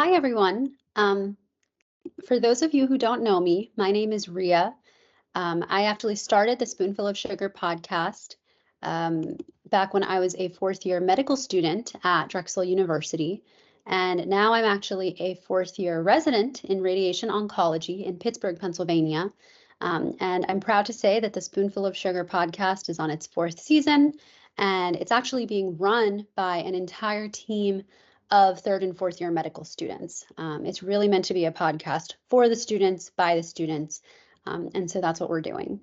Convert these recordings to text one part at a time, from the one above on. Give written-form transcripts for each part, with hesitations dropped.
Hi, everyone. For those of you who don't know me, my name is Ria. I actually started the Spoonful of Sugar podcast um, back when I was a fourth year medical student at Drexel University. And now I'm actually a fourth year resident in radiation oncology in Pittsburgh, Pennsylvania. And I'm proud to say that the Spoonful of Sugar podcast is on its fourth season, and it's actually being run by an entire team of third and fourth year medical students. It's really meant to be a podcast for the students, by the students, and so that's what we're doing.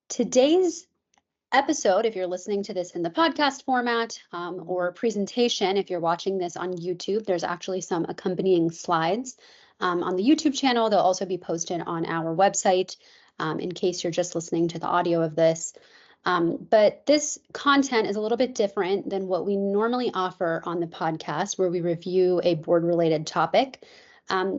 Today's episode, if you're listening to this in the podcast format or presentation, if you're watching this on YouTube, there's actually some accompanying slides on the YouTube channel. They'll also be posted on our website in case you're just listening to the audio of this. But this content is a little bit different than what we normally offer on the podcast, where we review a board-related topic.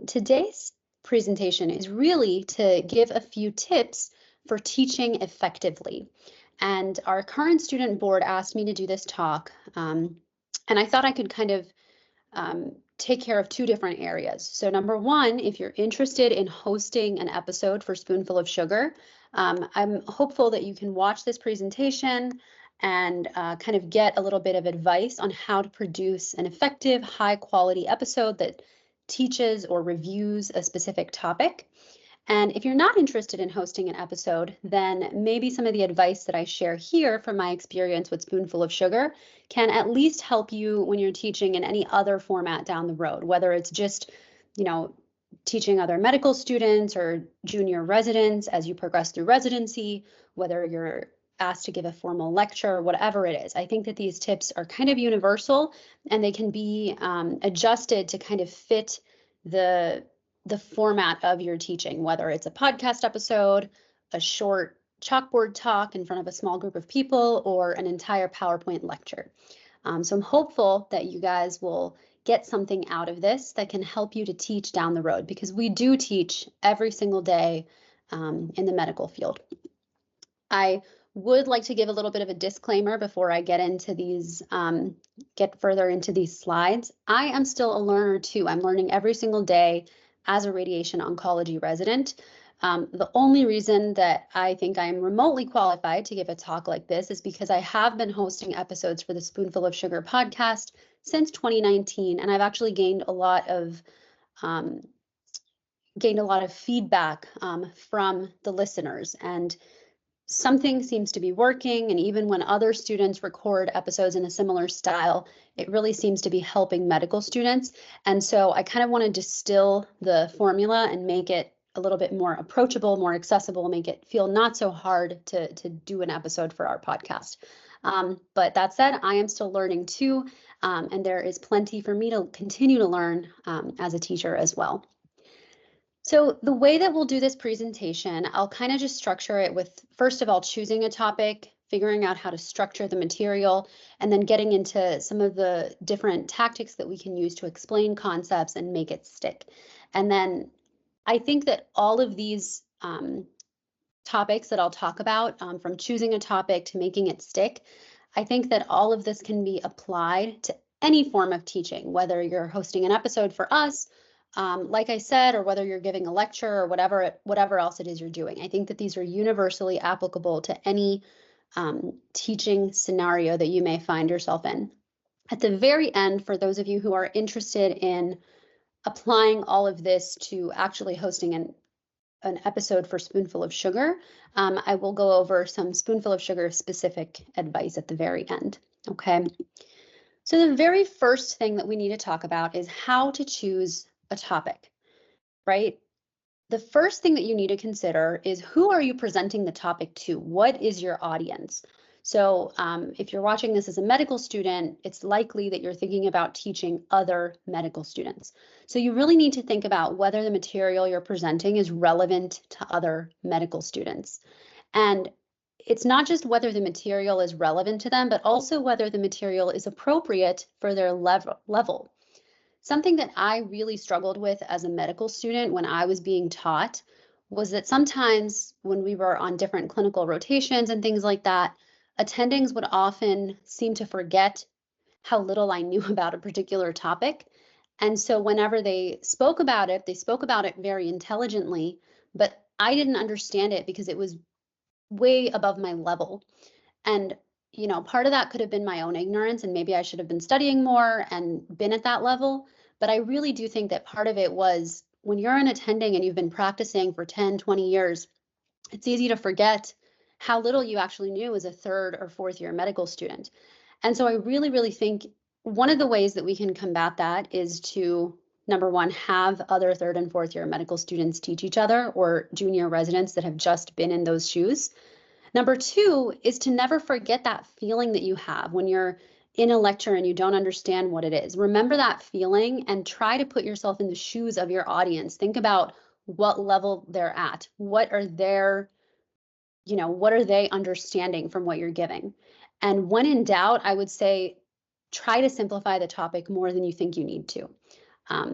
Today's presentation is really to give a few tips for teaching effectively. And our current student board asked me to do this talk, and I thought I could kind of take care of two different areas. So number one, if you're interested in hosting an episode for Spoonful of Sugar, I'm hopeful that you can watch this presentation and kind of get a little bit of advice on how to produce an effective, high quality episode that teaches or reviews a specific topic. And if you're not interested in hosting an episode, then maybe some of the advice that I share here from my experience with Spoonful of Sugar can at least help you when you're teaching in any other format down the road, whether it's just, teaching other medical students or junior residents as you progress through residency, whether you're asked to give a formal lecture, whatever it is. I think that these tips are kind of universal and they can be adjusted to kind of fit the format of your teaching, whether it's a podcast episode, a short chalkboard talk in front of a small group of people, or an entire PowerPoint lecture. So I'm hopeful that you guys will get something out of this that can help you to teach down the road, because we do teach every single day in the medical field. I would like to give a little bit of a disclaimer before I get into these, get further into these slides. I am still a learner too. I'm learning every single day as a radiation oncology resident. The only reason that I think I'm remotely qualified to give a talk like this is because I have been hosting episodes for the Spoonful of Sugar podcast since 2019, and I've actually gained a lot of feedback from the listeners, and something seems to be working. And even when other students record episodes in a similar style, it really seems to be helping medical students. And so I kind of want to distill the formula and make it a little bit more approachable, more accessible, make it feel not so hard to do an episode for our podcast. But that said, I am still learning too, and there is plenty for me to continue to learn as a teacher as well. So the way that we'll do this presentation, I'll kind of just structure it with, first of all, choosing a topic, figuring out how to structure the material, and then getting into some of the different tactics that we can use to explain concepts and make it stick. And then I think that all of these topics that I'll talk about, from choosing a topic to making it stick, I think that all of this can be applied to any form of teaching, whether you're hosting an episode for us, like I said, or whether you're giving a lecture or whatever else it is you're doing. I think that these are universally applicable to any teaching scenario that you may find yourself in. At the very end, for those of you who are interested in applying all of this to actually hosting an episode for Spoonful of Sugar, I will go over some Spoonful of Sugar specific advice at the very end. Okay. So the very first thing that we need to talk about is how to choose a topic, right? The first thing that you need to consider is, who are you presenting the topic to? What is your audience? So if you're watching this as a medical student, it's likely that you're thinking about teaching other medical students. So you really need to think about whether the material you're presenting is relevant to other medical students. And it's not just whether the material is relevant to them, but also whether the material is appropriate for their level. Something that I really struggled with as a medical student when I was being taught was that sometimes when we were on different clinical rotations and things like that, attendings would often seem to forget how little I knew about a particular topic. And so whenever they spoke about it, they spoke about it very intelligently, but I didn't understand it because it was way above my level. And, part of that could have been my own ignorance, and maybe I should have been studying more and been at that level. But I really do think that part of it was when you're an attending and you've been practicing for 10, 20 years, it's easy to forget how little you actually knew as a third or fourth year medical student. And so I really, really think one of the ways that we can combat that is to, number one, have other third and fourth year medical students teach each other, or junior residents that have just been in those shoes. Number two is to never forget that feeling that you have when you're in a lecture and you don't understand what it is. Remember that feeling and try to put yourself in the shoes of your audience. Think about what level they're at. What are they understanding from what you're giving? And when in doubt, I would say try to simplify the topic more than you think you need to.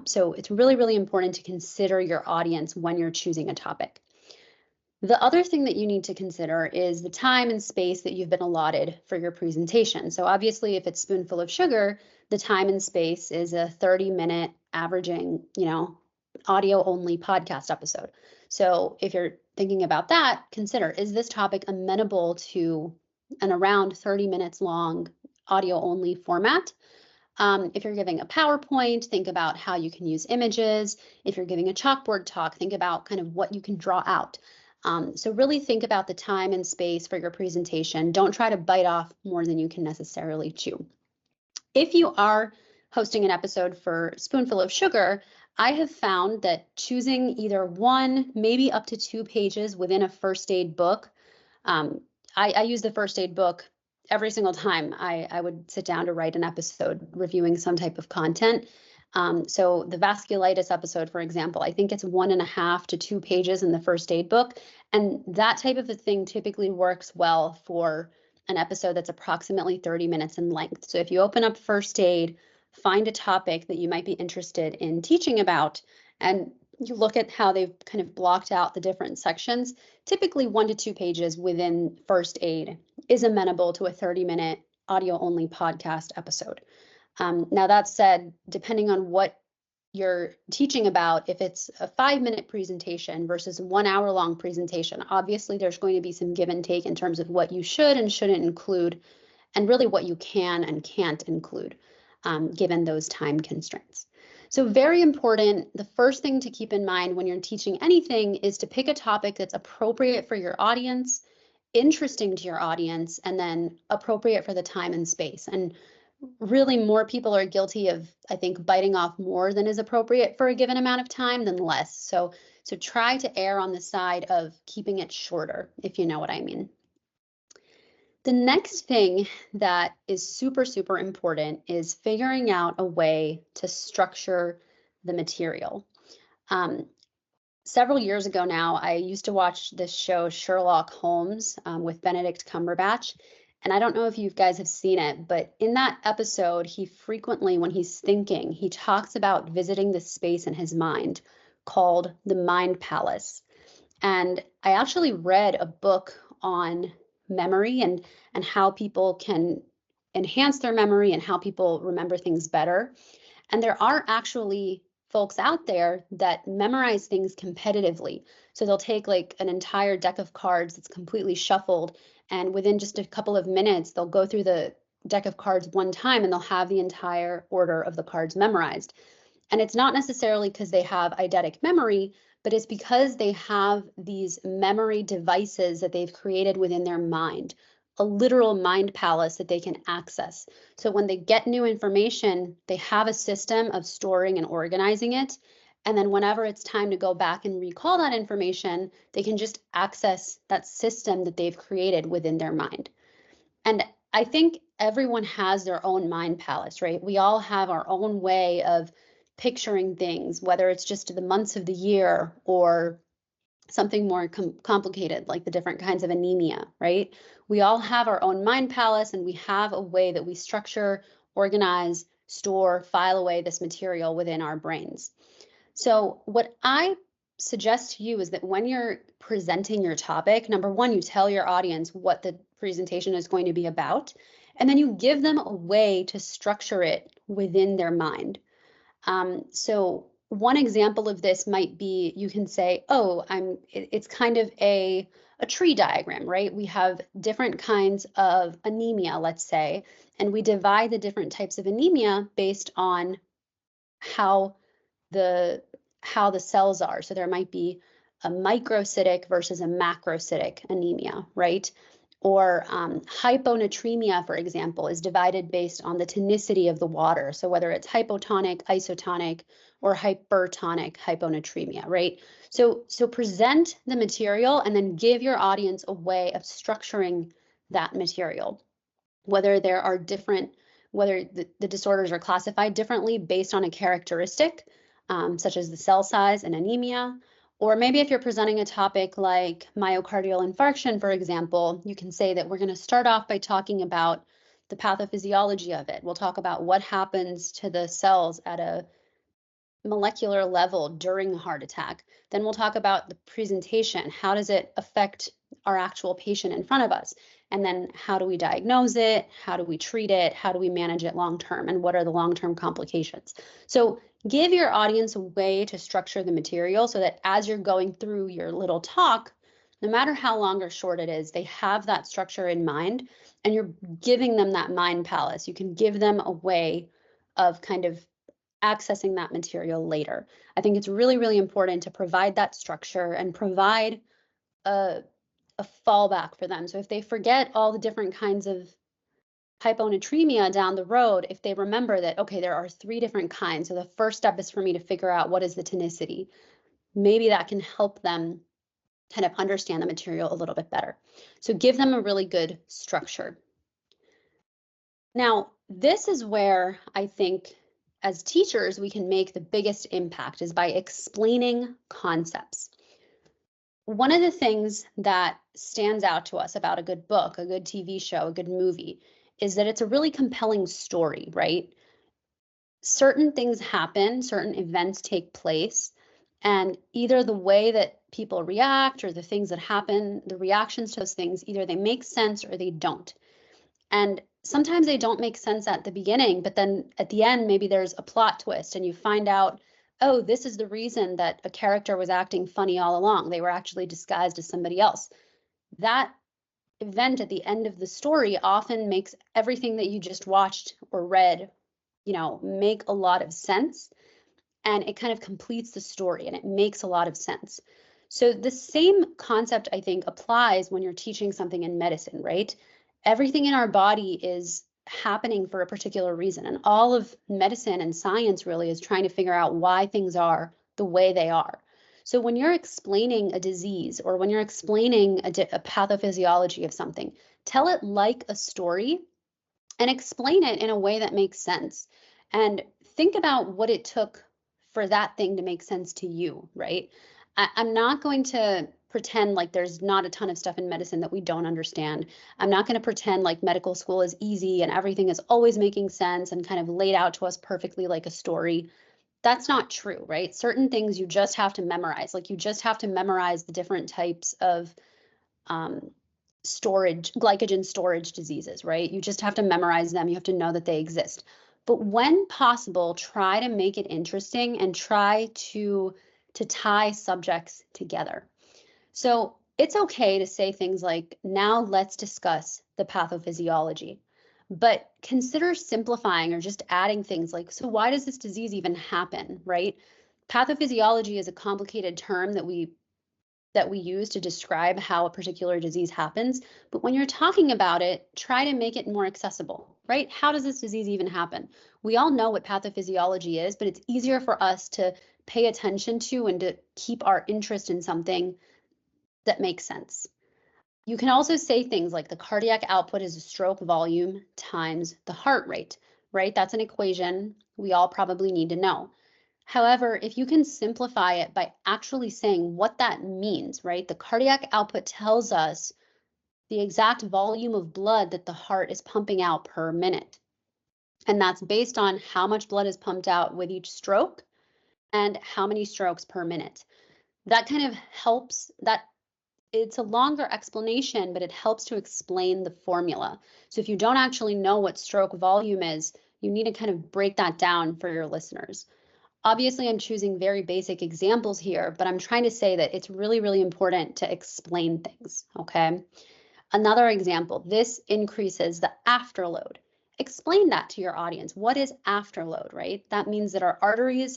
So it's really, really important to consider your audience when you're choosing a topic. The other thing that you need to consider is the time and space that you've been allotted for your presentation. So obviously, if it's Spoonful of Sugar, the time and space is a 30-minute averaging, audio-only podcast episode. So if you're thinking about that, consider, is this topic amenable to an around 30 minutes long audio-only format? If you're giving a PowerPoint, think about how you can use images. If you're giving a chalkboard talk, think about kind of what you can draw out. So really think about the time and space for your presentation. Don't try to bite off more than you can necessarily chew. If you are hosting an episode for Spoonful of Sugar, I have found that choosing either one, maybe up to 2 pages within a first aid book. I use the first aid book every single time I would sit down to write an episode reviewing some type of content. So the vasculitis episode, for example, I think it's 1.5 to 2 pages in the first aid book. And that type of a thing typically works well for an episode that's approximately 30 minutes in length. So if you open up first aid, find a topic that you might be interested in teaching about, and you look at how they've kind of blocked out the different sections, typically 1 to 2 pages within first aid is amenable to a 30-minute audio-only podcast episode. Now, that said, depending on what you're teaching about, if it's a 5-minute presentation versus 1 hour long presentation, obviously there's going to be some give and take in terms of what you should and shouldn't include, and really what you can and can't include, given those time constraints. So very important, the first thing to keep in mind when you're teaching anything is to pick a topic that's appropriate for your audience, interesting to your audience, and then appropriate for the time and space. And really, more people are guilty of, I think, biting off more than is appropriate for a given amount of time than less. So try to err on the side of keeping it shorter, if you know what I mean. The next thing that is super, super important is figuring out a way to structure the material. Several years ago now, I used to watch this show, Sherlock Holmes, with Benedict Cumberbatch. And I don't know if you guys have seen it, but in that episode, he frequently, when he's thinking, he talks about visiting this space in his mind called the Mind Palace. And I actually read a book on memory and how people can enhance their memory and how people remember things better. And there are actually folks out there that memorize things competitively. So they'll take like an entire deck of cards that's completely shuffled, and within just a couple of minutes, they'll go through the deck of cards one time and they'll have the entire order of the cards memorized. And it's not necessarily because they have eidetic memory, but it's because they have these memory devices that they've created within their mind, a literal mind palace that they can access. So when they get new information, they have a system of storing and organizing it. And then whenever it's time to go back and recall that information, they can just access that system that they've created within their mind. And I think everyone has their own mind palace, right? We all have our own way of picturing things, whether it's just the months of the year or something more complicated like the different kinds of anemia, right? We all have our own mind palace, and we have a way that we structure, organize, store, file away this material within our brains. So what I suggest to you is that when you're presenting your topic, number one, you tell your audience what the presentation is going to be about, and then you give them a way to structure it within their mind. So one example of this might be, you can say, oh, it's kind of a tree diagram, right? We have different kinds of anemia, let's say, and we divide the different types of anemia based on how the cells are. So there might be a microcytic versus a macrocytic anemia, right? Or hyponatremia, for example, is divided based on the tonicity of the water. So whether it's hypotonic, isotonic, or hypertonic hyponatremia, right? So present the material and then give your audience a way of structuring that material. Whether the disorders are classified differently based on a characteristic, such as the cell size and anemia. Or maybe if you're presenting a topic like myocardial infarction, for example, you can say that we're going to start off by talking about the pathophysiology of it. We'll talk about what happens to the cells at a molecular level during a heart attack. Then we'll talk about the presentation. How does it affect our actual patient in front of us? And then how do we diagnose it? How do we treat it? How do we manage it long term? And what are the long-term complications? So give your audience a way to structure the material so that as you're going through your little talk, no matter how long or short it is, they have that structure in mind and you're giving them that mind palace. You can give them a way of kind of accessing that material later. I think it's really, really important to provide that structure and provide a fallback for them. So if they forget all the different kinds of hyponatremia down the road, if they remember that, okay, there are 3 different kinds. So the first step is for me to figure out what is the tonicity. Maybe that can help them kind of understand the material a little bit better. So give them a really good structure. Now, this is where I think as teachers, we can make the biggest impact is by explaining concepts. One of the things that stands out to us about a good book, a good TV show, a good movie, is that it's a really compelling story, right? Certain things happen, certain events take place, and either the way that people react or the things that happen, the reactions to those things, either they make sense or they don't. And sometimes they don't make sense at the beginning, but then at the end, maybe there's a plot twist and you find out, oh, this is the reason that a character was acting funny all along. They were actually disguised as somebody else. That event at the end of the story often makes everything that you just watched or read, make a lot of sense. And it kind of completes the story and it makes a lot of sense. So the same concept, I think, applies when you're teaching something in medicine, right? Everything in our body is happening for a particular reason. And all of medicine and science really is trying to figure out why things are the way they are. So when you're explaining a disease or when you're explaining a pathophysiology of something, tell it like a story and explain it in a way that makes sense. And think about what it took for that thing to make sense to you, right? I'm not going to pretend like there's not a ton of stuff in medicine that we don't understand. I'm not going to pretend like medical school is easy and everything is always making sense and kind of laid out to us perfectly like a story. That's not true, right? Certain things you just have to memorize. Like you just have to memorize the different types of glycogen storage diseases, right? You just have to memorize them. You have to know that they exist. But when possible, try to make it interesting and try to tie subjects together. So it's okay to say things like, now let's discuss the pathophysiology, but consider simplifying or just adding things like, so why does this disease even happen, right? Pathophysiology is a complicated term that we use to describe how a particular disease happens. But when you're talking about it, try to make it more accessible, right? How does this disease even happen? We all know what pathophysiology is, but it's easier for us to pay attention to and to keep our interest in something that makes sense. You can also say things like the cardiac output is a stroke volume times the heart rate, right? That's an equation we all probably need to know. However, if you can simplify it by actually saying what that means, right? The cardiac output tells us the exact volume of blood that the heart is pumping out per minute. And that's based on how much blood is pumped out with each stroke and how many strokes per minute. That kind of helps. It's a longer explanation, but it helps to explain the formula. So if you don't actually know what stroke volume is, you need to kind of break that down for your listeners. Obviously, I'm choosing very basic examples here, but I'm trying to say that it's really, really important to explain things, okay? Another example, this increases the afterload. Explain that to your audience. What is afterload, right? That means that our arteries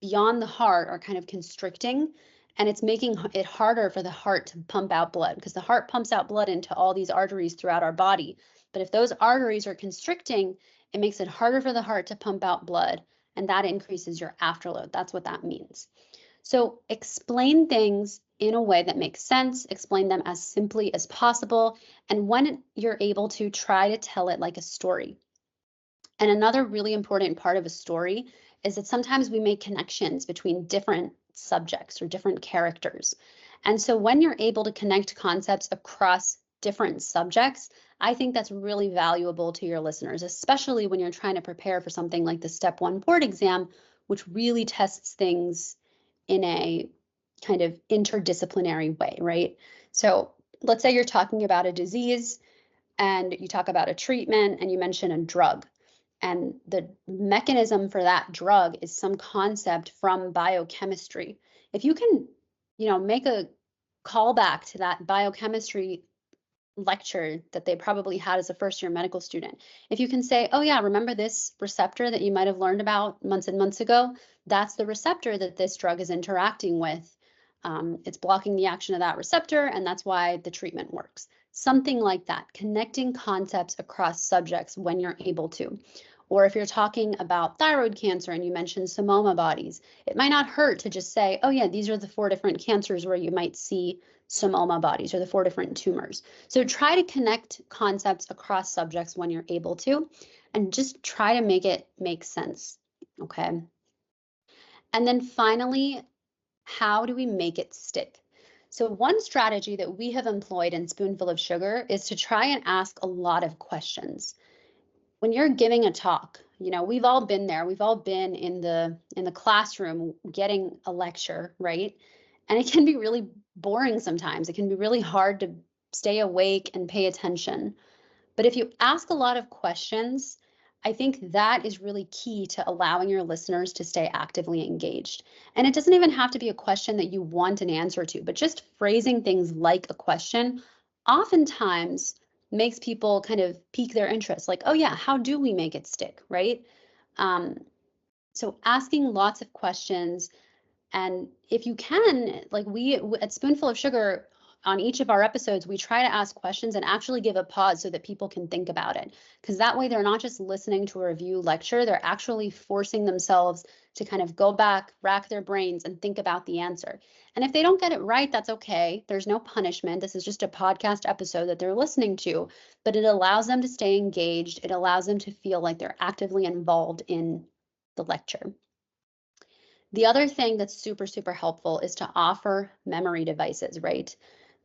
beyond the heart are kind of constricting, and it's making it harder for the heart to pump out blood, because the heart pumps out blood into all these arteries throughout our body. But if those arteries are constricting, it makes it harder for the heart to pump out blood, and that increases your afterload. That's what that means. So explain things in a way that makes sense, explain them as simply as possible, and when you're able to, try to tell it like a story. And another really important part of a story is that sometimes we make connections between different subjects or different characters. And so when you're able to connect concepts across different subjects, I think that's really valuable to your listeners, especially when you're trying to prepare for something like the Step 1 board exam, which really tests things in a kind of interdisciplinary way, right? So let's say you're talking about a disease and you talk about a treatment and you mention a drug. And the mechanism for that drug is some concept from biochemistry. If you can, make a callback to that biochemistry lecture that they probably had as a first-year medical student. If you can say, oh yeah, remember this receptor that you might have learned about months and months ago? That's the receptor that this drug is interacting with. It's blocking the action of that receptor, and that's why the treatment works. Something like that, connecting concepts across subjects when you're able to. Or if you're talking about thyroid cancer and you mentioned Somoma bodies, it might not hurt to just say, oh yeah, these are the 4 different cancers where you might see Somoma bodies, or the 4 different tumors. So try to connect concepts across subjects when you're able to, and just try to make it make sense, okay? And then finally, how do we make it stick? So one strategy that we have employed in Spoonful of Sugar is to try and ask a lot of questions. When you're giving a talk, we've all been there. We've all been in the classroom getting a lecture, right? And it can be really boring sometimes. It can be really hard to stay awake and pay attention. But if you ask a lot of questions, I think that is really key to allowing your listeners to stay actively engaged. And it doesn't even have to be a question that you want an answer to, but just phrasing things like a question oftentimes makes people kind of pique their interest. Like, oh yeah, how do we make it stick, right? So asking lots of questions, and if you can, like we at Spoonful of Sugar, on each of our episodes, we try to ask questions and actually give a pause so that people can think about it. Because that way they're not just listening to a review lecture, they're actually forcing themselves to kind of go back, rack their brains, and think about the answer. And if they don't get it right, that's okay. There's no punishment. This is just a podcast episode that they're listening to, but it allows them to stay engaged. It allows them to feel like they're actively involved in the lecture. The other thing that's super, super helpful is to offer memory devices, right?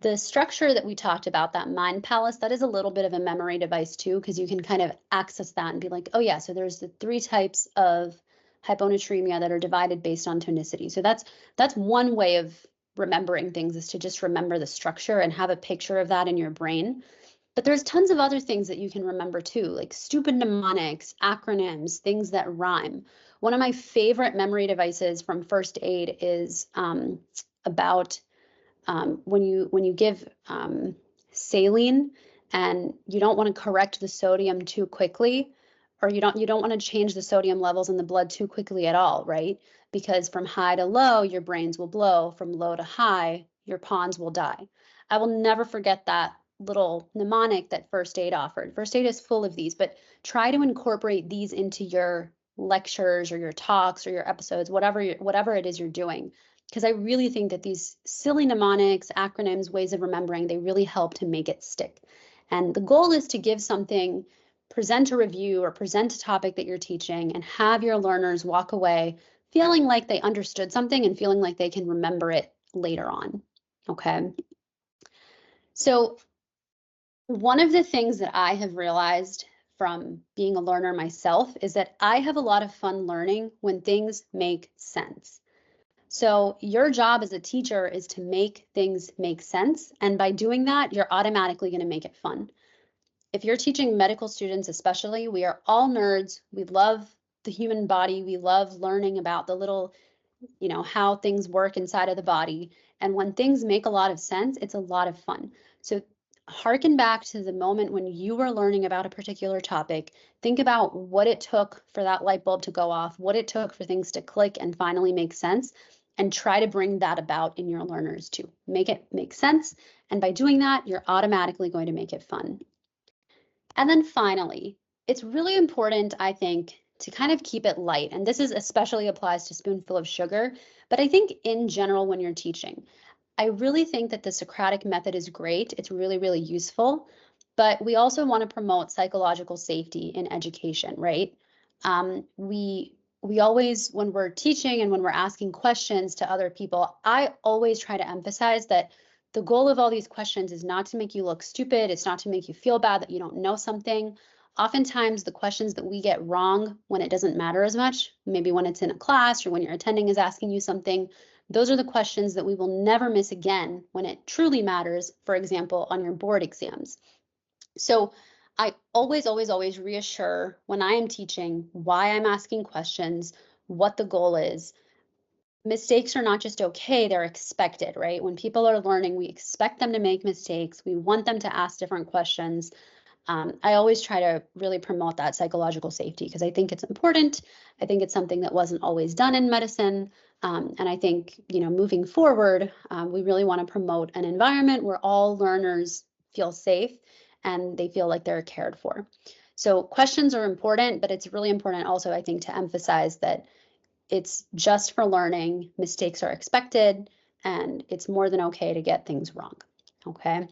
The structure that we talked about, that mind palace, that is a little bit of a memory device too, because you can kind of access that and be like, oh yeah, so there's the 3 types of hyponatremia that are divided based on tonicity. So that's one way of remembering things, is to just remember the structure and have a picture of that in your brain. But there's tons of other things that you can remember too, like stupid mnemonics, acronyms, things that rhyme. One of my favorite memory devices from first aid is about when you give saline and you don't want to correct the sodium too quickly, or you don't want to change the sodium levels in the blood too quickly at all, right? Because from high to low, your brains will blow. From low to high, your pawns will die. I will never forget that little mnemonic that first aid offered. First aid is full of these, but try to incorporate these into your lectures or your talks or your episodes, whatever it is you're doing. Because I really think that these silly mnemonics, acronyms, ways of remembering, they really help to make it stick. And the goal is to give something, present a review or present a topic that you're teaching, and have your learners walk away feeling like they understood something and feeling like they can remember it later on, okay? So one of the things that I have realized from being a learner myself is that I have a lot of fun learning when things make sense. So your job as a teacher is to make things make sense. And by doing that, you're automatically going to make it fun. If you're teaching medical students especially, we are all nerds. We love the human body. We love learning about the little, how things work inside of the body. And when things make a lot of sense, it's a lot of fun. So harken back to the moment when you were learning about a particular topic. Think about what it took for that light bulb to go off, what it took for things to click and finally make sense, and try to bring that about in your learners too. Make it make sense. And by doing that, you're automatically going to make it fun. And then finally, it's really important, I think, to kind of keep it light. And this is especially applies to Spoonful of Sugar, but I think in general when you're teaching, I really think that the Socratic method is great. It's really, really useful, but we also want to promote psychological safety in education, right? We always, when we're teaching and when we're asking questions to other people, I always try to emphasize that the goal of all these questions is not to make you look stupid. It's not to make you feel bad that you don't know something. Oftentimes, the questions that we get wrong when it doesn't matter as much, maybe when it's in a class or when your attending is asking you something, those are the questions that we will never miss again when it truly matters, for example, on your board exams. So I always, always, always reassure when I am teaching why I'm asking questions, what the goal is. Mistakes are not just okay, they're expected, right? When people are learning, we expect them to make mistakes. We want them to ask different questions. I always try to really promote that psychological safety because I think it's important. I think it's something that wasn't always done in medicine. And I think, moving forward, we really want to promote an environment where all learners feel safe and they feel like they're cared for. So questions are important, but it's really important also, I think, to emphasize that it's just for learning, mistakes are expected, and it's more than okay to get things wrong, okay?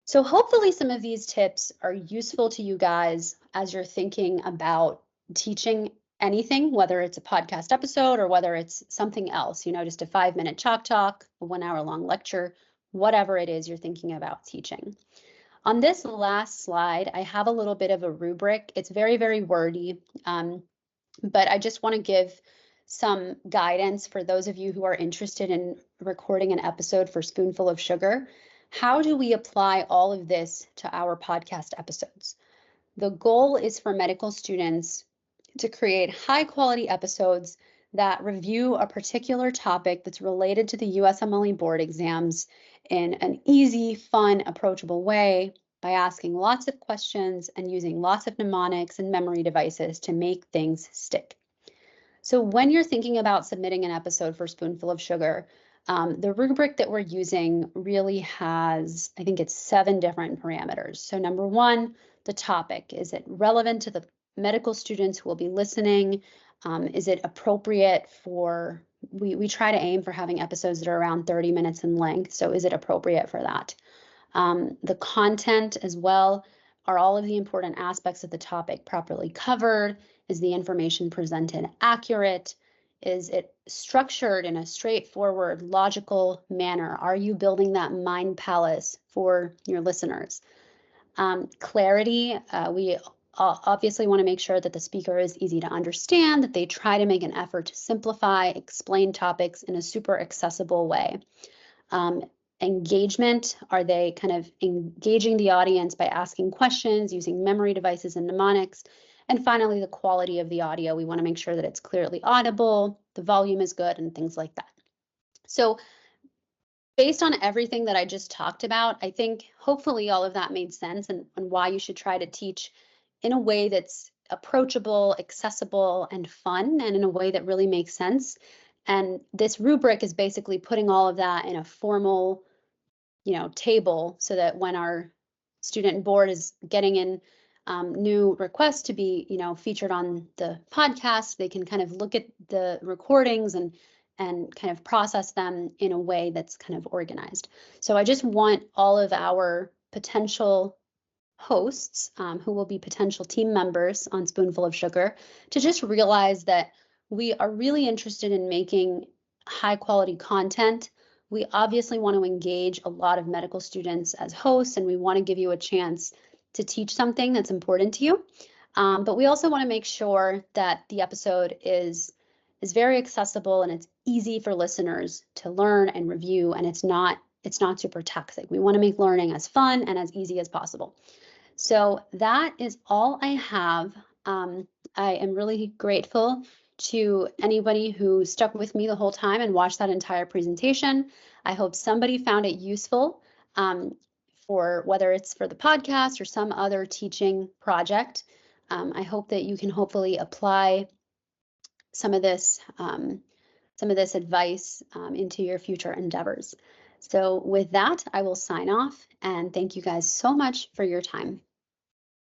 So hopefully some of these tips are useful to you guys as you're thinking about teaching anything, whether it's a podcast episode or whether it's something else, just a 5-minute chalk talk, a 1-hour-long lecture, whatever it is you're thinking about teaching. On this last slide, I have a little bit of a rubric. It's very, very wordy, but I just want to give some guidance for those of you who are interested in recording an episode for Spoonful of Sugar. How do we apply all of this to our podcast episodes? The goal is for medical students to create high quality episodes that review a particular topic that's related to the USMLE board exams in an easy, fun, approachable way by asking lots of questions and using lots of mnemonics and memory devices to make things stick. So when you're thinking about submitting an episode for Spoonful of Sugar, the rubric that we're using really has, I think it's 7 different parameters. So number 1, the topic. Is it relevant to the medical students who will be listening? Is it appropriate for, we try to aim for having episodes that are around 30 minutes in length. So is it appropriate for that? The content as well. Are all of the important aspects of the topic properly covered? Is the information presented accurate? Is it structured in a straightforward, logical manner? Are you building that mind palace for your listeners? Clarity, we obviously want to make sure that the speaker is easy to understand, that they try to make an effort to simplify, explain topics in a super accessible way. Engagement, are they kind of engaging the audience by asking questions, using memory devices and mnemonics? And finally, the quality of the audio. We want to make sure that it's clearly audible, the volume is good, and things like that. So based on everything that I just talked about, I think hopefully all of that made sense and why you should try to teach in a way that's approachable, accessible, and fun, and in a way that really makes sense. And this rubric is basically putting all of that in a formal, table so that when our student board is getting in new requests to be, featured on the podcast, they can kind of look at the recordings and kind of process them in a way that's kind of organized. So I just want all of our potential hosts who will be potential team members on Spoonful of Sugar to just realize that we are really interested in making high quality content. We obviously want to engage a lot of medical students as hosts, and we want to give you a chance to teach something that's important to you. But we also want to make sure that the episode is very accessible and it's easy for listeners to learn and review, and it's not super toxic. We want to make learning as fun and as easy as possible. So that is all I have. I am really grateful to anybody who stuck with me the whole time and watched that entire presentation. I hope somebody found it useful for whether it's for the podcast or some other teaching project. I hope that you can hopefully apply some of this advice into your future endeavors. So with that, I will sign off and thank you guys so much for your time.